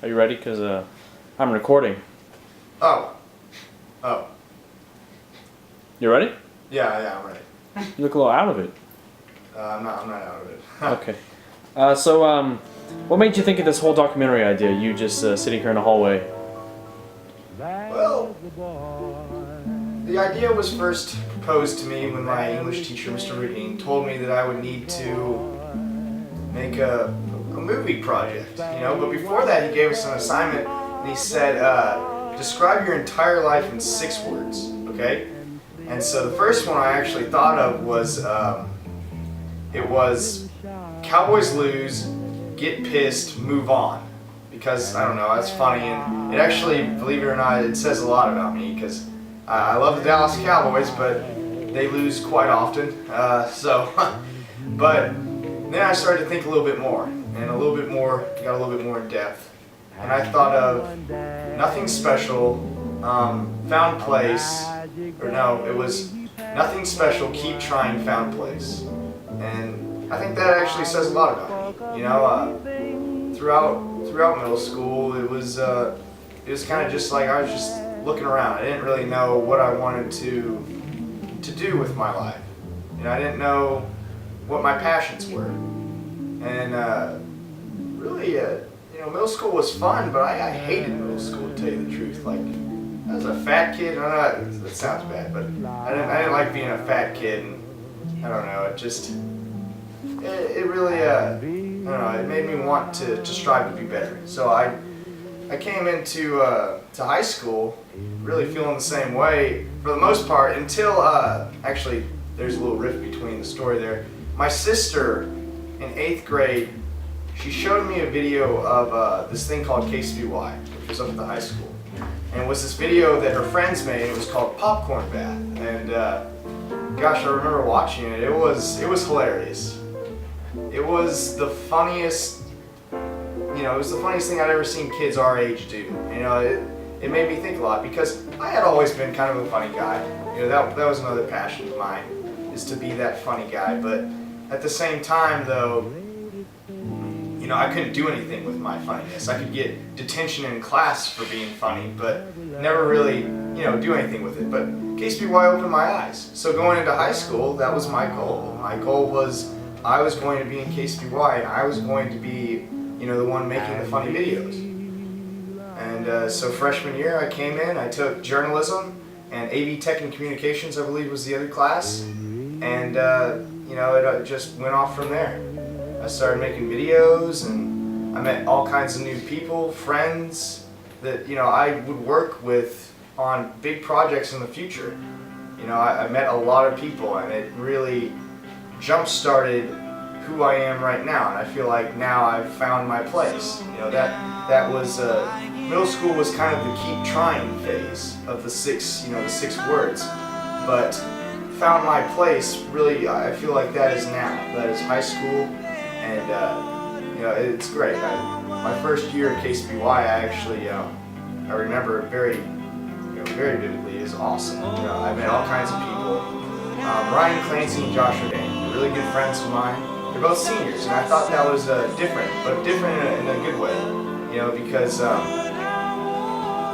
Are you ready? Because I'm recording. Oh. You ready? Yeah, I'm ready. You look a little out of it. I'm not out of it. Okay. So, what made you think of this whole documentary idea? You just sitting here in the hallway. Well, the idea was first proposed to me when my English teacher, Mr. Rudine, told me that I would need to make a movie project, but before that he gave us an assignment and he said, describe your entire life in 6 words, okay? And so the first one I actually thought of was, it was Cowboys lose, get pissed, move on. Because, I don't know, that's funny, and it actually, believe it or not, it says a lot about me, because I love the Dallas Cowboys, but they lose quite often, but then I started to think a little bit more, and got a little bit more in depth, and I thought of nothing special, found place, or no, it was nothing special, keep trying, found place, and I think that actually says a lot about me, throughout middle school, it was kind of just like I was just looking around. I didn't really know what I wanted to do with my life. I didn't know what my passions were. And really, middle school was fun, but I hated middle school, to tell you the truth. Like, I was a fat kid. I don't know, that sounds bad, but I didn't like being a fat kid. And I don't know. It really, I don't know, it made me want to strive to be better. So I came into to high school really feeling the same way for the most part until, actually, there's a little rift between the story there. My sister in 8th grade, she showed me a video of this thing called KSBY, which was up at the high school. And it was this video that her friends made. It was called Popcorn Bath. And gosh, I remember watching it. It was hilarious. It was the funniest, it was the funniest thing I'd ever seen kids our age do. It made me think a lot because I had always been kind of a funny guy. That was another passion of mine, is to be that funny guy. But at the same time, though, I couldn't do anything with my funniness. I could get detention in class for being funny, but never really, do anything with it. But KSBY opened my eyes. So going into high school, that was my goal. My goal was I was going to be in KSBY, and I was going to be, the one making the funny videos. And so freshman year, I came in, I took journalism and AV Tech and Communications, I believe was the other class, and it just went off from there. I started making videos, and I met all kinds of new people, friends that I would work with on big projects in the future. I met a lot of people, and it really jump-started who I am right now, and I feel like now I've found my place. That was middle school was kind of the keep trying phase of the 6 words, but found my place. Really, I feel like that is now. That is high school, and it's great. My first year at KSBY, I remember very vividly. Is awesome. I met all kinds of people. Ryan Clancy and Josh Ordain, really good friends of mine. They're both seniors, and I thought that was different in a good way. Because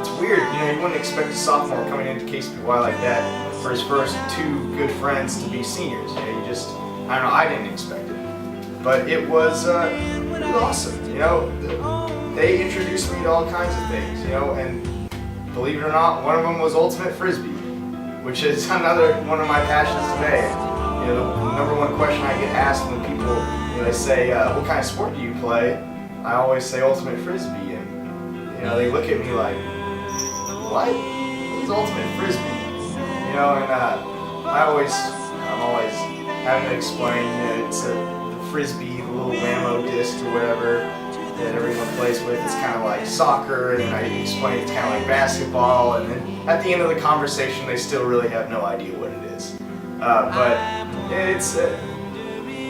it's weird. You wouldn't expect a sophomore coming into KSBY like that for his first 2 good friends to be seniors. I don't know. I didn't expect it, but it was awesome. They introduced me to all kinds of things. And believe it or not, one of them was ultimate frisbee, which is another one of my passions today. The number one question I get asked when people, they say, what kind of sport do you play? I always say ultimate frisbee, and they look at me like, what? What is ultimate frisbee? And I'm always having to explain that it's the frisbee, the little whammo disc or whatever that everyone plays with. It's kind of like soccer, and I explain it's kind of like basketball, and then at the end of the conversation, they still really have no idea what it is. But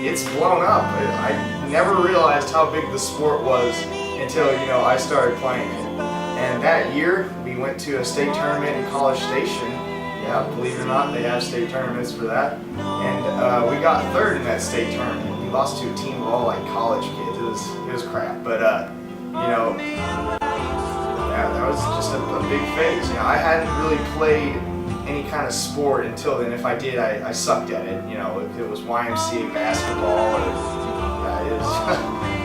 it's blown up. I never realized how big the sport was until I started playing it. And that year, we went to a state tournament in College Station. Yeah, believe it or not, they have state tournaments for that. And we got 3rd in that state tournament. We lost to a team of all like college kids. It was crap. But was just a big phase. You know, I hadn't really played any kind of sport until then. If I did, I sucked at it. You know, if it was YMCA basketball, or, it was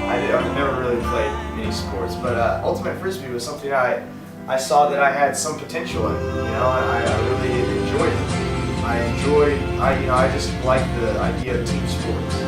I've never really played any sports. But ultimate frisbee was something I saw that I had some potential in. You know, and I really enjoyed it. I just liked the idea of team sports.